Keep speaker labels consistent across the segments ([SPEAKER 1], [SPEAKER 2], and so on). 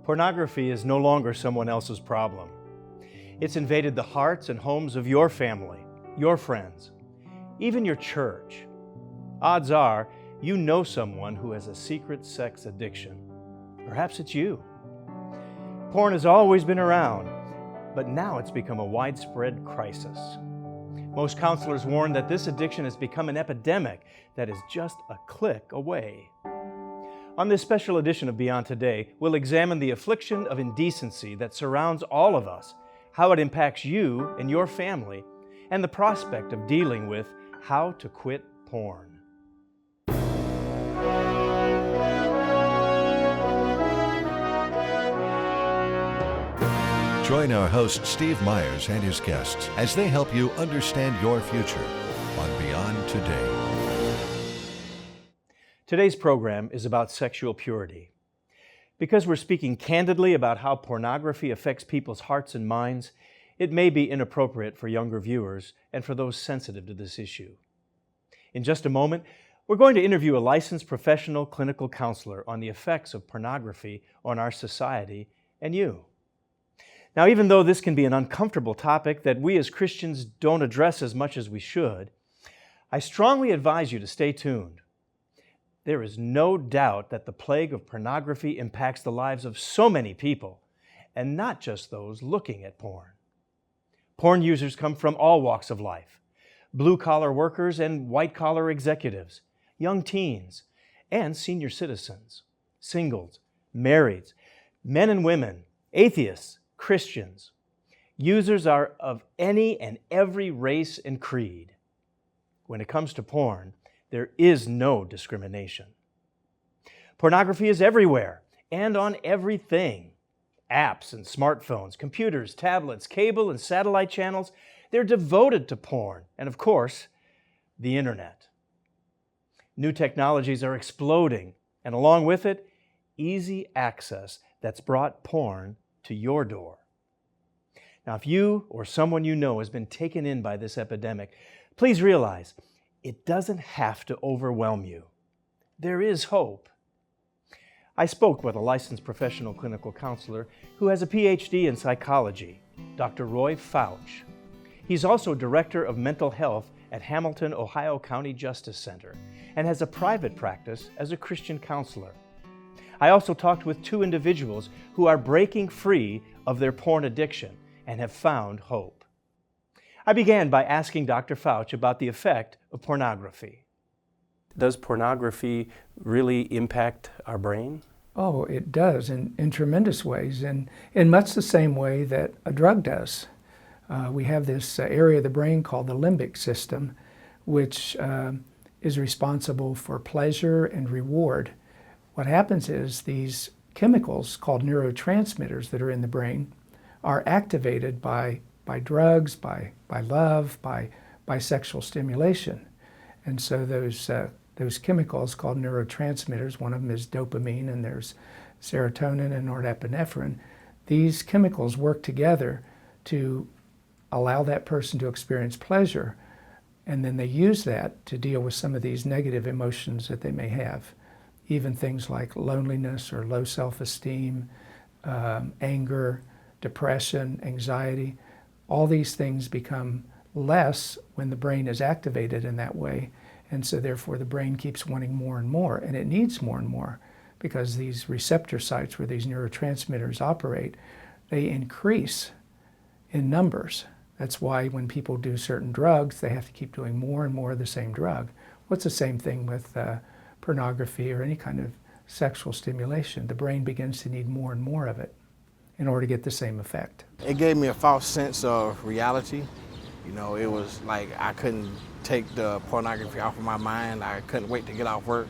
[SPEAKER 1] Pornography is no longer someone else's problem. It's invaded the hearts and homes of your family, your friends, even your church. Odds are, you know someone who has a secret sex addiction. Perhaps it's you. Porn has always been around, but now it's become a widespread crisis. Most counselors warn that this addiction has become an epidemic that is just a click away. On this special edition of Beyond Today, we'll examine the affliction of indecency that surrounds all of us, how it impacts you and your family, and the prospect of dealing with how to quit porn.
[SPEAKER 2] Join our host Steve Myers and his guests as they help you understand your future on Beyond Today.
[SPEAKER 1] Today's program is about sexual purity. Because we're speaking candidly about how pornography affects people's hearts and minds, it may be inappropriate for younger viewers and for those sensitive to this issue. In just a moment, we're going to interview a licensed professional clinical counselor on the effects of pornography on our society and you. Now, even though this can be an uncomfortable topic that we as Christians don't address as much as we should, I strongly advise you to stay tuned. There is no doubt that the plague of pornography impacts the lives of so many people, and not just those looking at porn. Porn users come from all walks of life: blue-collar workers and white-collar executives, young teens, and senior citizens, singles, marrieds, men and women, atheists, Christians. Users are of any and every race and creed. When it comes to porn, there is no discrimination. Pornography is everywhere and on everything. Apps and smartphones, computers, tablets, cable and satellite channels, they're devoted to porn, and of course, the internet. New technologies are exploding, and along with it, easy access that's brought porn to your door. Now, if you or someone you know has been taken in by this epidemic, please realize it doesn't have to overwhelm you. There is hope. I spoke with a licensed professional clinical counselor who has a PhD in psychology, Dr. Roy Fauch. He's also director of mental health at Hamilton, Ohio County Justice Center, and has a private practice as a Christian counselor. I also talked with two individuals who are breaking free of their porn addiction and have found hope. I began by asking Dr. Fauch about the effect of pornography. Does pornography really impact our brain?
[SPEAKER 3] Oh, it does in tremendous ways, and in much the same way that a drug does. We have this area of the brain called the limbic system, which is responsible for pleasure and reward. What happens is these chemicals called neurotransmitters that are in the brain are activated by drugs, by love, by sexual stimulation. And so those chemicals called neurotransmitters, one of them is dopamine and there's serotonin and norepinephrine. These chemicals work together to allow that person to experience pleasure, and then they use that to deal with some of these negative emotions that they may have. Even things like loneliness or low self-esteem, anger, depression, anxiety. All these things become less when the brain is activated in that way, and so therefore the brain keeps wanting more and more, and it needs more and more because these receptor sites where these neurotransmitters operate, they increase in numbers. That's why when people do certain drugs, they have to keep doing more and more of the same drug. Well, it's the same thing with pornography or any kind of sexual stimulation. The brain begins to need more and more of it in order to get the same effect.
[SPEAKER 4] It gave me a false sense of reality. You know, it was like I couldn't take the pornography off of my mind. I couldn't wait to get off work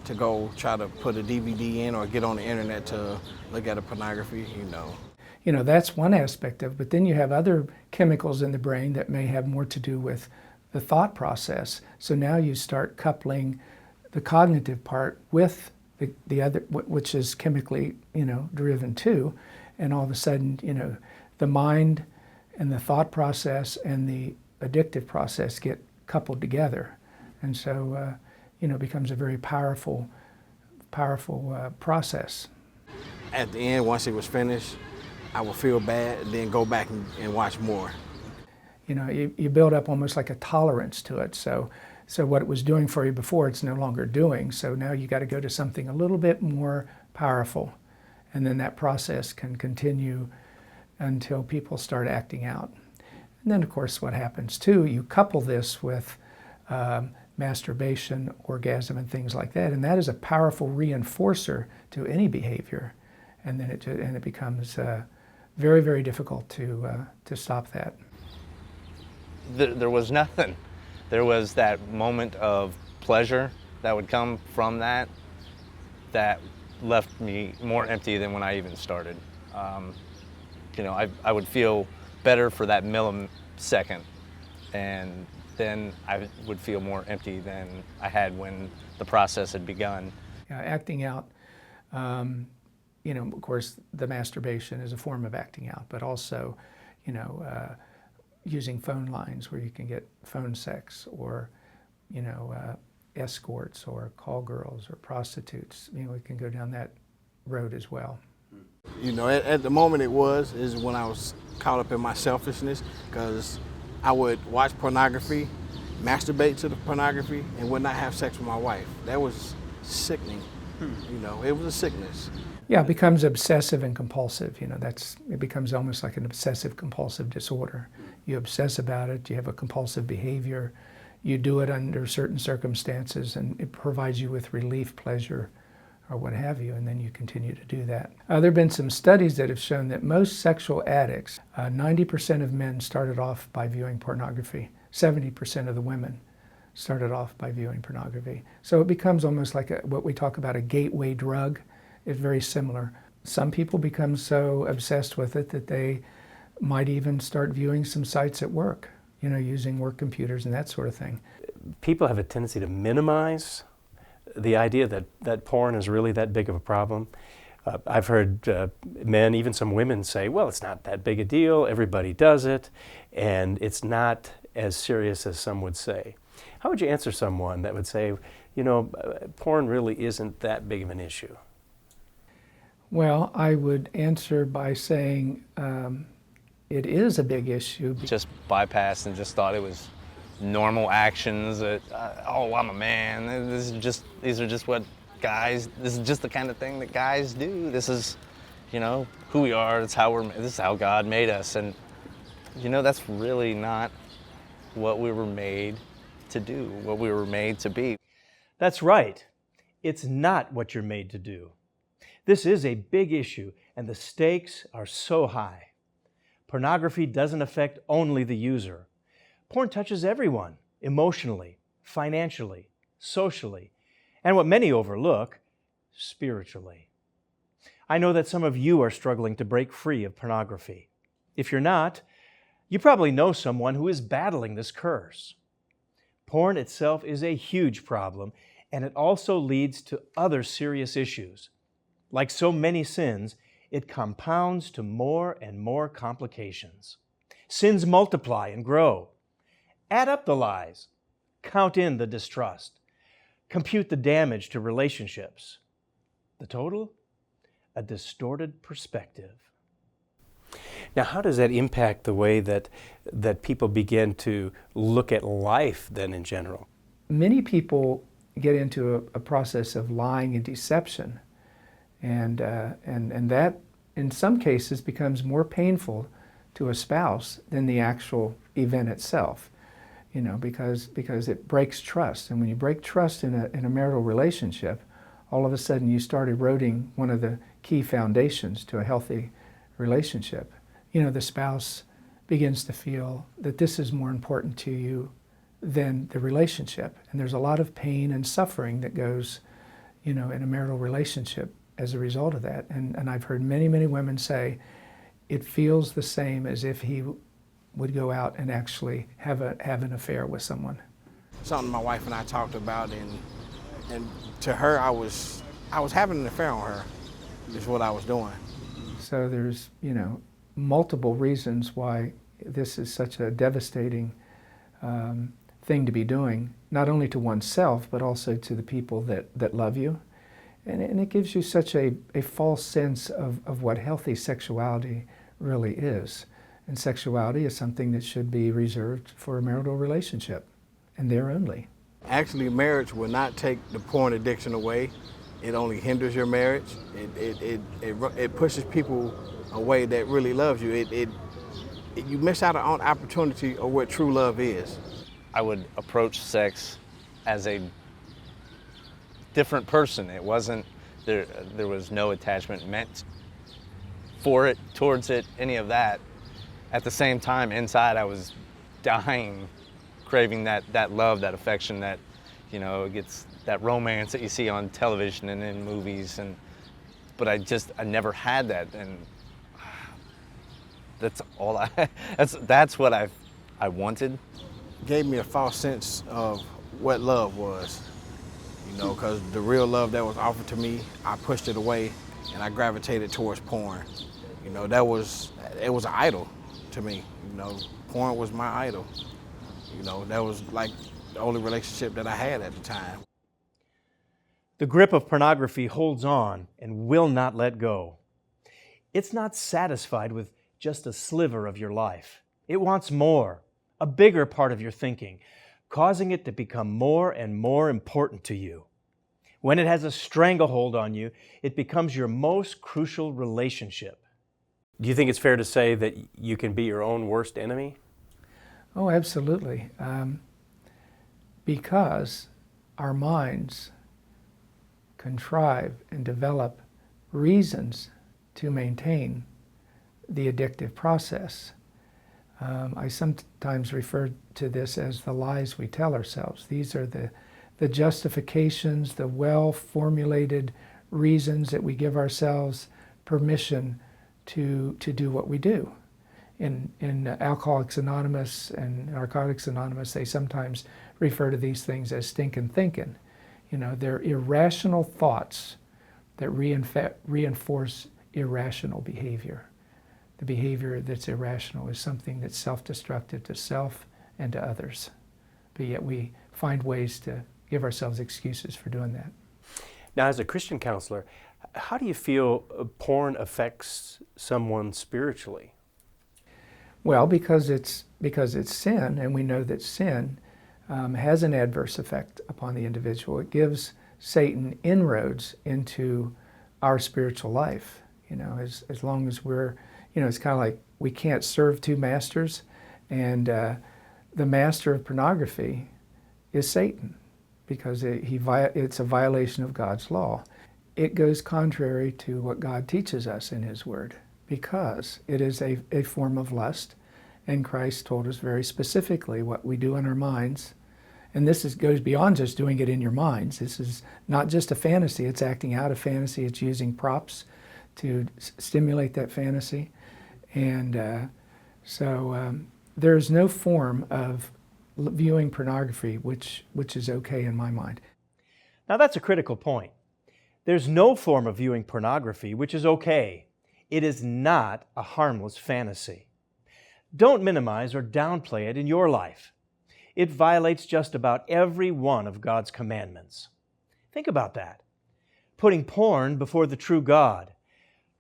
[SPEAKER 4] to go try to put a DVD in or get on the internet to look at a pornography,
[SPEAKER 3] You know, that's one aspect of it, but then you have other chemicals in the brain that may have more to do with the thought process. So now you start coupling the cognitive part with the other, which is chemically, driven too, and all of a sudden, the mind and the thought process and the addictive process get coupled together, and so it becomes a very powerful process.
[SPEAKER 4] at the end, once it was finished, I would feel bad and then go back and watch more.
[SPEAKER 3] You know, you build up almost like a tolerance to it. So what it was doing for you before, it's no longer doing. So now you got to go to something a little bit more powerful. And then that process can continue until people start acting out. And then, of course, what happens too, you couple this with masturbation, orgasm, and things like that. And that is a powerful reinforcer to any behavior. And then it becomes very, very difficult to stop that.
[SPEAKER 5] There was nothing. There was that moment of pleasure that would come from that left me more empty than when I even started. You know, I would feel better for that millisecond, and then I would feel more empty than I had when the process had begun.
[SPEAKER 3] Acting out, you know, of course, the masturbation is a form of acting out, but also, you know, using phone lines where you can get phone sex, or, you know, escorts or call girls or prostitutes. You know, we can go down that road as well.
[SPEAKER 4] You know, at the moment is when I was caught up in my selfishness, because I would watch pornography, masturbate to the pornography, and would not have sex with my wife. That was sickening. You know, it was a sickness.
[SPEAKER 3] Yeah, it becomes obsessive and compulsive. You know, it becomes almost like an obsessive compulsive disorder. You obsess about it, you have a compulsive behavior, you do it under certain circumstances, and it provides you with relief, pleasure, or what have you, and then you continue to do that. There have been some studies that have shown that most sexual addicts, 90% of men started off by viewing pornography, 70% of the women started off by viewing pornography. So it becomes almost like what we talk about a gateway drug. It's very similar. Some people become so obsessed with it that they might even start viewing some sites at work, you know, using work computers and that sort of thing.
[SPEAKER 6] People have a tendency to minimize the idea that porn is really that big of a problem. I've heard men, even some women, say, well, it's not that big a deal, everybody does it, and it's not as serious as some would say. How would you answer someone that would say, you know, porn really isn't that big of an issue?
[SPEAKER 3] Well, I would answer by saying it is a big issue.
[SPEAKER 5] Just bypassed and just thought it was normal actions that, oh, I'm a man. These are just what guys, this is just the kind of thing that guys do. This is, you know, who we are. This is how God made us. And, you know, that's really not what we were made to do, what we were made to be.
[SPEAKER 1] That's right. It's not what you're made to do. This is a big issue, and the stakes are so high. Pornography doesn't affect only the user. Porn touches everyone, emotionally, financially, socially, and what many overlook, spiritually. I know that some of you are struggling to break free of pornography. If you're not, you probably know someone who is battling this curse. Porn itself is a huge problem, and it also leads to other serious issues. Like so many sins, it compounds to more and more complications. Sins multiply and grow. Add up the lies, count in the distrust, compute the damage to relationships. The total? A distorted perspective.
[SPEAKER 6] Now, how does that impact the way that people begin to look at life then in general?
[SPEAKER 3] Many people get into a process of lying and deception, and that in some cases becomes more painful to a spouse than the actual event itself, you know, because it breaks trust. And when you break trust in a marital relationship, all of a sudden you start eroding one of the key foundations to a healthy relationship. You know, the spouse begins to feel that this is more important to you than the relationship. And there's a lot of pain and suffering that goes, you know, in a marital relationship as a result of that. And I've heard many, many women say it feels the same as if he would go out and actually have an affair with someone.
[SPEAKER 4] Something my wife and I talked about, and to her, I was having an affair on her, is what I was doing.
[SPEAKER 3] So there's, you know, multiple reasons why this is such a devastating thing to be doing, not only to oneself, but also to the people that love you. And it gives you such a false sense of what healthy sexuality really is. And sexuality is something that should be reserved for a marital relationship, and there only.
[SPEAKER 4] Actually, marriage will not take the porn addiction away. It only hinders your marriage. It pushes people away that really loves you. You miss out on opportunity of what true love is.
[SPEAKER 5] I would approach sex as a different person. It wasn't, there was no attachment meant for it, towards it, any of that. At the same time, inside I was dying, craving that love, that affection, that, you know, it gets that romance that you see on television and in movies, but I never had that, and that's all that's what I wanted.
[SPEAKER 4] Gave me a false sense of what love was, you know, because the real love that was offered to me, I pushed it away and I gravitated towards porn. You know, it was an idol to me. You know, porn was my idol. You know, that was like the only relationship that I had at the time.
[SPEAKER 1] The grip of pornography holds on and will not let go. It's not satisfied with just a sliver of your life. It wants more, a bigger part of your thinking, causing it to become more and more important to you. When it has a stranglehold on you, it becomes your most crucial relationship.
[SPEAKER 6] Do you think it's fair to say that you can be your own worst enemy?
[SPEAKER 3] Oh, absolutely. Because our minds contrive and develop reasons to maintain the addictive process. I sometimes refer to this as the lies we tell ourselves. These are the justifications, the well-formulated reasons that we give ourselves permission to do what we do. In Alcoholics Anonymous and Narcotics Anonymous, they sometimes refer to these things as stinking thinking. You know, they're irrational thoughts that reinforce irrational behavior. The behavior that's irrational is something that's self-destructive to self and to others. But yet we find ways to give ourselves excuses for doing that.
[SPEAKER 6] Now, as a Christian counselor, how do you feel porn affects someone spiritually?
[SPEAKER 3] Well, because it's sin, and we know that sin has an adverse effect upon the individual. It gives Satan inroads into our spiritual life. You know, as long as we're, you know, it's kind of like we can't serve two masters, and the master of pornography is Satan, because it's a violation of God's law. It goes contrary to what God teaches us in His Word, because it is a form of lust, and Christ told us very specifically what we do in our minds. And this goes beyond just doing it in your minds. This is not just a fantasy, it's acting out a fantasy, it's using props to stimulate that fantasy. And so there's no form of viewing pornography which is okay in my mind.
[SPEAKER 1] Now that's a critical point. There's no form of viewing pornography which is okay. It is not a harmless fantasy. Don't minimize or downplay it in your life. It violates just about every one of God's commandments. Think about that. Putting porn before the true God,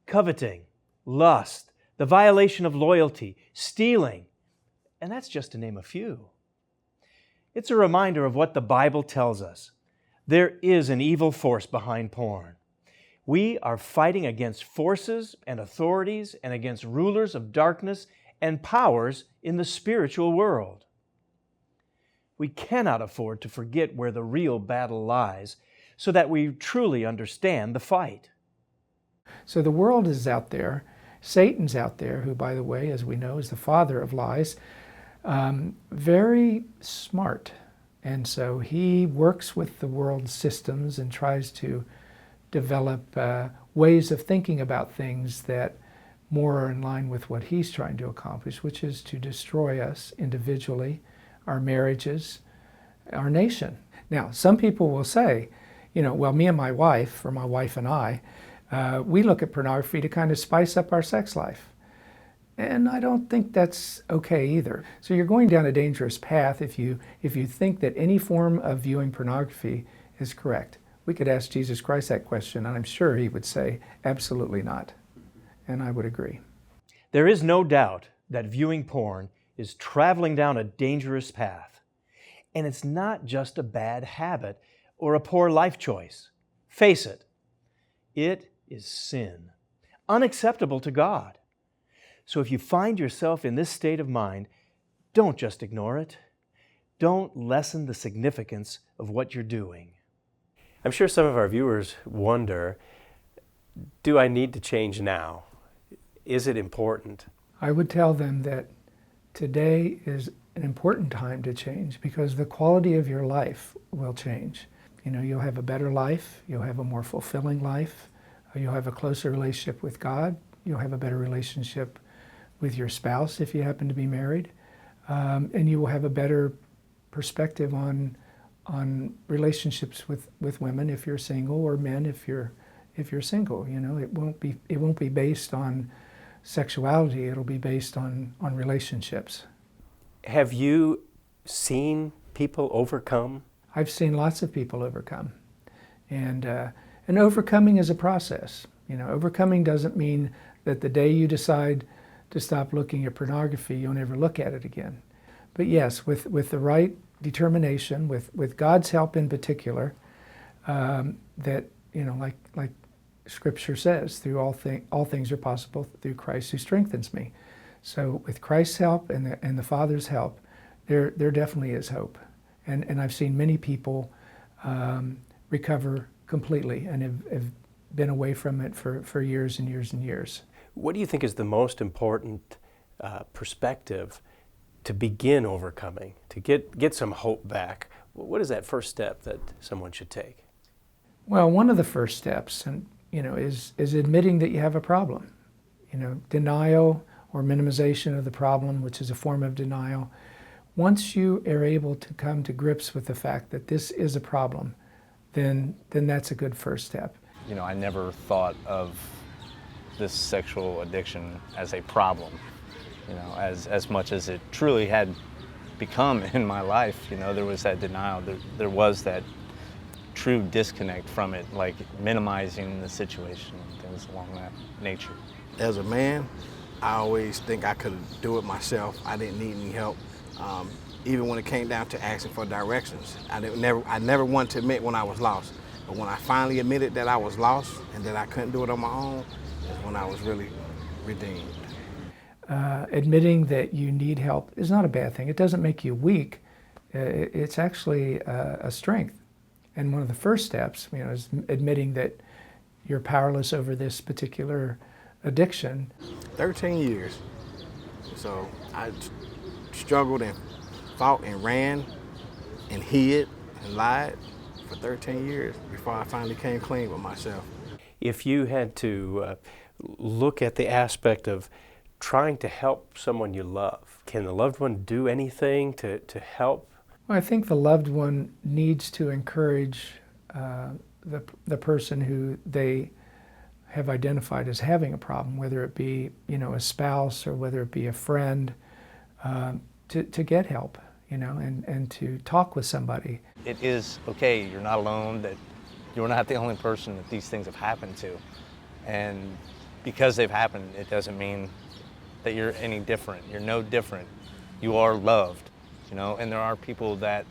[SPEAKER 1] coveting, lust, the violation of loyalty, stealing, and that's just to name a few. It's a reminder of what the Bible tells us. There is an evil force behind porn. We are fighting against forces and authorities and against rulers of darkness and powers in the spiritual world. We cannot afford to forget where the real battle lies so that we truly understand the fight.
[SPEAKER 3] So the world is out there. Satan's out there, who, by the way, as we know, is the father of lies, very smart. And so he works with the world's systems and tries to develop ways of thinking about things that more are in line with what he's trying to accomplish, which is to destroy us individually, our marriages, our nation. Now, some people will say, you know, well, me and my wife, or my wife and I, we look at pornography to kind of spice up our sex life. And I don't think that's okay either. So you're going down a dangerous path if you think that any form of viewing pornography is correct. We could ask Jesus Christ that question, and I'm sure he would say, absolutely not. And I would agree.
[SPEAKER 1] There is no doubt that viewing porn is traveling down a dangerous path. And it's not just a bad habit or a poor life choice. Face it, it is sin, unacceptable to God. So if you find yourself in this state of mind, don't just ignore it. Don't lessen the significance of what you're doing.
[SPEAKER 6] I'm sure some of our viewers wonder, do I need to change now? Is it important?
[SPEAKER 3] I would tell them that today is an important time to change because the quality of your life will change. You know, you'll have a better life, you'll have a more fulfilling life, you'll have a closer relationship with God, you'll have a better relationship with your spouse if you happen to be married, and you will have a better perspective on relationships with women if you're single, or men if you're single. You know, it won't be based on sexuality. It'll be based on relationships.
[SPEAKER 6] Have you seen people overcome?
[SPEAKER 3] I've seen lots of people overcome, and overcoming is a process. You know, overcoming doesn't mean that the day you decide to stop looking at pornography, you'll never look at it again. But yes, with the right determination, with God's help in particular, that, you know, like Scripture says, through all things are possible through Christ who strengthens me. So with Christ's help and the Father's help, there definitely is hope. And I've seen many people recover completely and have been away from it for years and years and years.
[SPEAKER 6] What do you think is the most important perspective to begin overcoming, to get some hope back? What is that first step that someone should take?
[SPEAKER 3] Well, one of the first steps, and is admitting that you have a problem. You know, denial or minimization of the problem, which is a form of denial. Once you are able to come to grips with the fact that this is a problem, then that's a good first step.
[SPEAKER 5] You know, I never thought of this sexual addiction as a problem, you know, as much as it truly had become in my life. You know, there was that denial, there was that true disconnect from it, like minimizing the situation and things along that nature.
[SPEAKER 4] As a man, I always think I could do it myself. I didn't need any help. Even when it came down to asking for directions, I never wanted to admit when I was lost. But when I finally admitted that I was lost and that I couldn't do it on my own, is when I was really redeemed.
[SPEAKER 3] Admitting that you need help is not a bad thing. It doesn't make you weak. It's actually a strength. And one of the first steps, you know, is admitting that you're powerless over this particular addiction.
[SPEAKER 4] 13 years. So I struggled and fought and ran and hid and lied for 13 years before I finally came clean with myself.
[SPEAKER 6] If you had to look at the aspect of trying to help someone you love, can the loved one do anything to help?
[SPEAKER 3] Well, I think the loved one needs to encourage the person who they have identified as having a problem, whether it be, you know, a spouse or whether it be a friend, to get help, you know, and to talk with somebody.
[SPEAKER 5] It is okay, you're not alone, that you're not the only person that these things have happened to. And because they've happened, it doesn't mean that you're any different. You're no different. You are loved, you know, and there are people that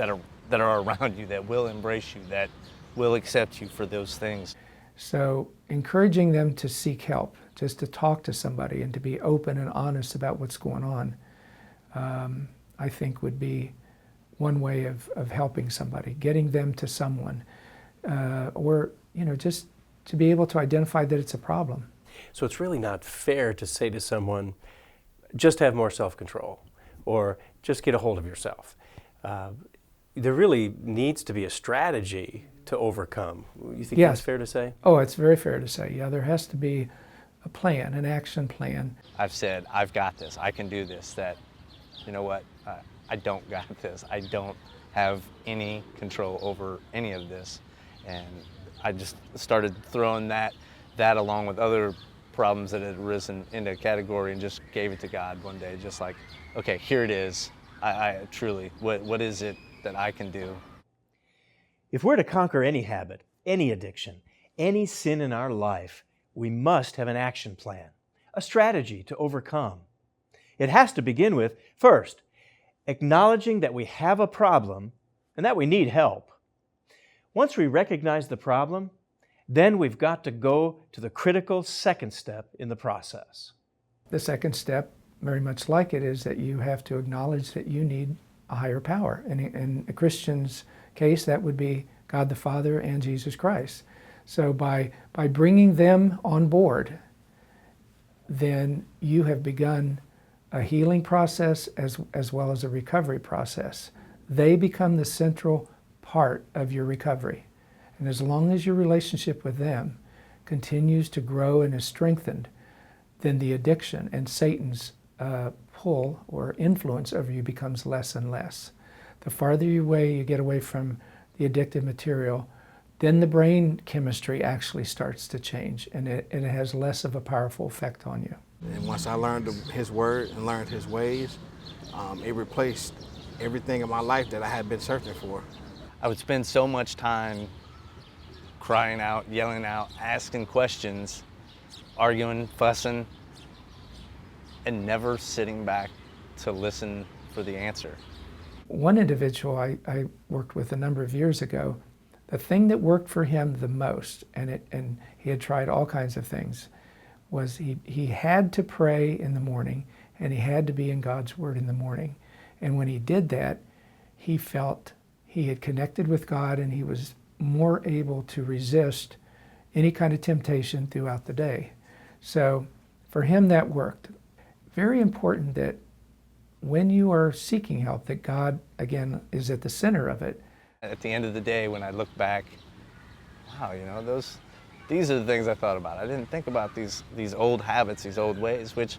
[SPEAKER 5] are around you that will embrace you, that will accept you for those things.
[SPEAKER 3] So encouraging them to seek help, just to talk to somebody and to be open and honest about what's going on, I think would be one way of helping somebody, getting them to someone, or, you know, just to be able to identify that it's a problem.
[SPEAKER 6] So it's really not fair to say to someone, just have more self-control, or just get a hold of yourself. There really needs to be a strategy to overcome. You think
[SPEAKER 3] Yes.
[SPEAKER 6] that's fair to say?
[SPEAKER 3] Oh, it's very fair to say. Yeah, there has to be a plan, an action plan.
[SPEAKER 5] I've said, I've got this, I can do this, that, you know what, I don't got this. I don't have any control over any of this. And I just started throwing that along with other problems that had arisen into a category and just gave it to God one day, just like, okay, here it is. I truly, what is it that I can do?
[SPEAKER 1] If we're to conquer any habit, any addiction, any sin in our life, we must have an action plan, a strategy to overcome. It has to begin with, first, acknowledging that we have a problem and that we need help. Once we recognize the problem, then we've got to go to the critical second step in the process.
[SPEAKER 3] The second step, very much like it, is that you have to acknowledge that you need a higher power. And in a Christian's case, that would be God the Father and Jesus Christ. So by bringing them on board, then you have begun a healing process as well as a recovery process. They become the central part of your recovery. And as long as your relationship with them continues to grow and is strengthened, then the addiction and Satan's pull or influence over you becomes less and less. The farther you get away from the addictive material, then the brain chemistry actually starts to change, and it has less of a powerful effect on you.
[SPEAKER 4] And once I learned His Word and learned His ways, it replaced everything in my life that I had been searching for.
[SPEAKER 5] I would spend so much time crying out, yelling out, asking questions, arguing, fussing, and never sitting back to listen for the answer.
[SPEAKER 3] One individual I worked with a number of years ago, the thing that worked for him the most, and he had tried all kinds of things, was he had to pray in the morning, and he had to be in God's Word in the morning. And when he did that, he felt he had connected with God, and he was more able to resist any kind of temptation throughout the day. So for him, that worked. Very important that when you are seeking help, that God, again, is at the center of it.
[SPEAKER 5] At the end of the day, when I look back, wow, these are the things I thought about. I didn't think about these old habits, these old ways, which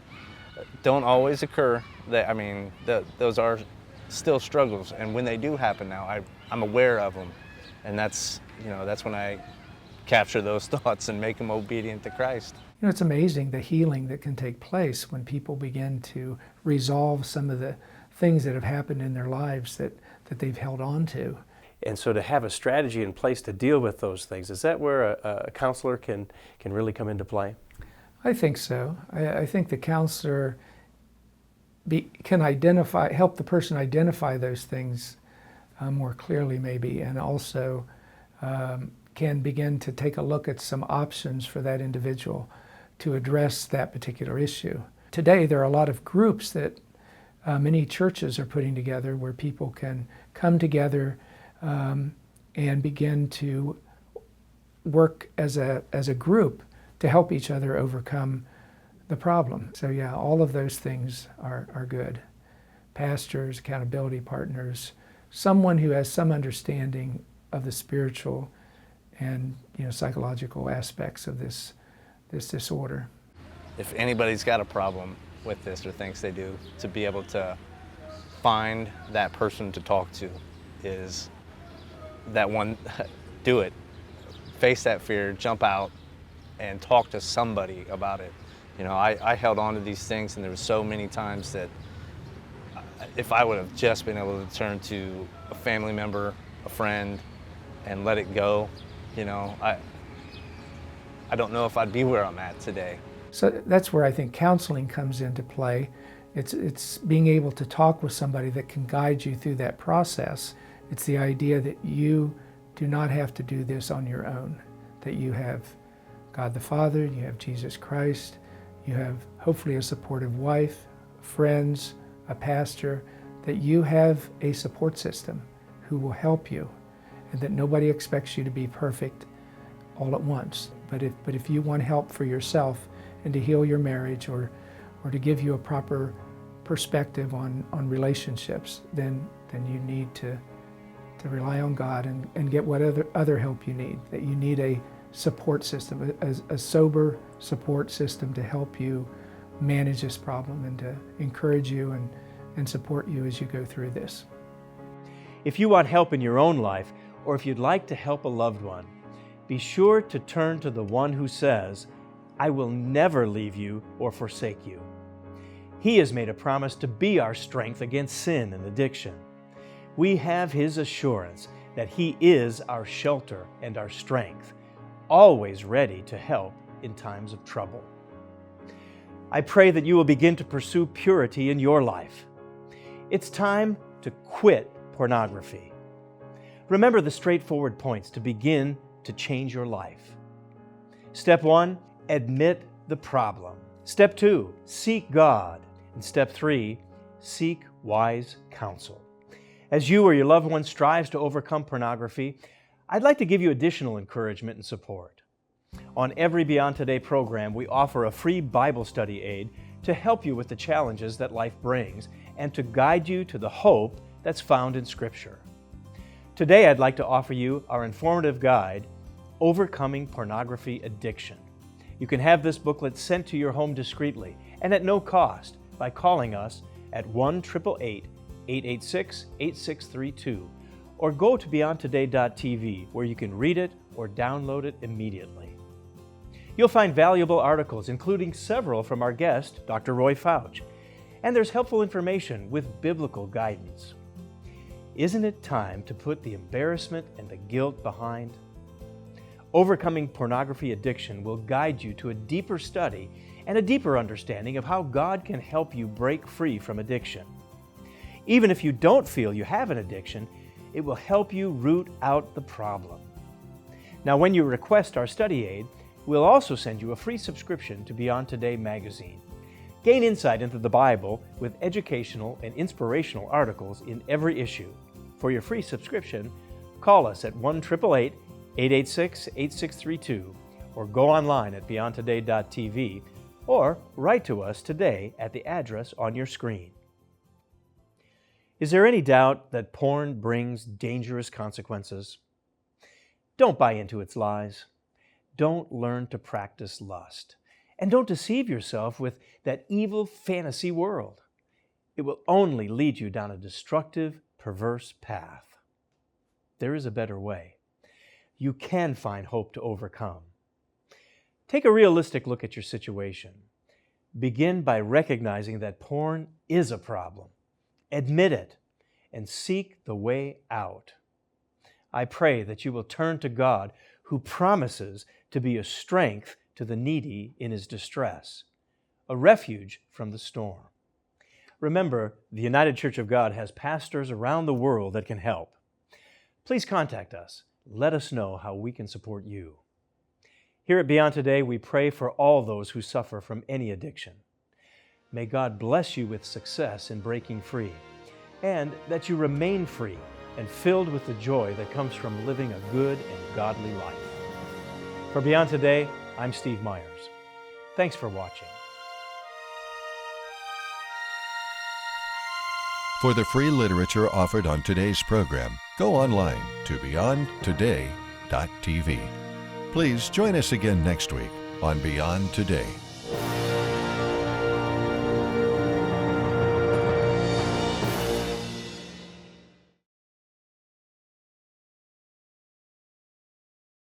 [SPEAKER 5] don't always occur. Those are still struggles, and when they do happen now, I'm aware of them, and that's when I capture those thoughts and make them obedient to Christ.
[SPEAKER 3] It's amazing the healing that can take place when people begin to resolve some of the things that have happened in their lives that they've held on to.
[SPEAKER 6] And so to have a strategy in place to deal with those things, is that where a counselor can really come into play?
[SPEAKER 3] I think so. I think the counselor can help the person identify those things more clearly maybe, and also can begin to take a look at some options for that individual to address that particular issue. Today there are a lot of groups that many churches are putting together where people can come together and begin to work as a group to help each other overcome the problem. So yeah, all of those things are good. Pastors, accountability partners, someone who has some understanding of the spiritual and psychological aspects of this disorder.
[SPEAKER 5] If anybody's got a problem with this or thinks they do, to be able to find that person to talk to is that one. Do it. Face that fear, jump out, and talk to somebody about it. I held on to these things, and there were so many times that if I would have just been able to turn to a family member, a friend, and let it go, I don't know if I'd be where I'm at today.
[SPEAKER 3] So that's where I think counseling comes into play. It's being able to talk with somebody that can guide you through that process. It's the idea that you do not have to do this on your own, that you have God the Father, you have Jesus Christ, you have hopefully a supportive wife, friends, a pastor, that you have a support system who will help you, and that nobody expects you to be perfect all at once. But if you want help for yourself and to heal your marriage or to give you a proper perspective on relationships, then you need to rely on God and get what other help you need. That you need a support system, a sober support system to help you manage this problem and to encourage you and support you as you go through this.
[SPEAKER 1] If you want help in your own life, or if you'd like to help a loved one, be sure to turn to the one who says, "I will never leave you or forsake you." He has made a promise to be our strength against sin and addiction. We have His assurance that He is our shelter and our strength, always ready to help in times of trouble. I pray that you will begin to pursue purity in your life. It's time to quit pornography. Remember the straightforward points to begin to change your life. Step 1, admit the problem. Step 2, seek God. And step 3, seek wise counsel. As you or your loved one strives to overcome pornography, I'd like to give you additional encouragement and support. On every Beyond Today program, we offer a free Bible study aid to help you with the challenges that life brings and to guide you to the hope that's found in Scripture. Today, I'd like to offer you our informative guide, Overcoming Pornography Addiction. You can have this booklet sent to your home discreetly and at no cost by calling us at 1-888-886-8632 or go to beyondtoday.tv where you can read it or download it immediately. You'll find valuable articles, including several from our guest, Dr. Roy Fauch, and there's helpful information with biblical guidance. Isn't it time to put the embarrassment and the guilt behind? Overcoming pornography addiction will guide you to a deeper study and a deeper understanding of how God can help you break free from addiction. Even if you don't feel you have an addiction, it will help you root out the problem. Now, when you request our study aid, we'll also send you a free subscription to Beyond Today magazine. Gain insight into the Bible with educational and inspirational articles in every issue. For your free subscription, call us at 1-888-886-8632 or go online at beyondtoday.tv or write to us today at the address on your screen. Is there any doubt that porn brings dangerous consequences? Don't buy into its lies. Don't learn to practice lust. And don't deceive yourself with that evil fantasy world. It will only lead you down a destructive, perverse path. There is a better way. You can find hope to overcome. Take a realistic look at your situation. Begin by recognizing that porn is a problem. Admit it and seek the way out. I pray that you will turn to God, who promises to be a strength to the needy in his distress, a refuge from the storm. Remember, the United Church of God has pastors around the world that can help. Please contact us. Let us know how we can support you. Here at Beyond Today, we pray for all those who suffer from any addiction. May God bless you with success in breaking free, and that you remain free and filled with the joy that comes from living a good and godly life. For Beyond Today, I'm Steve Myers. Thanks for watching.
[SPEAKER 2] For the free literature offered on today's program, go online to beyondtoday.tv. Please join us again next week on Beyond Today.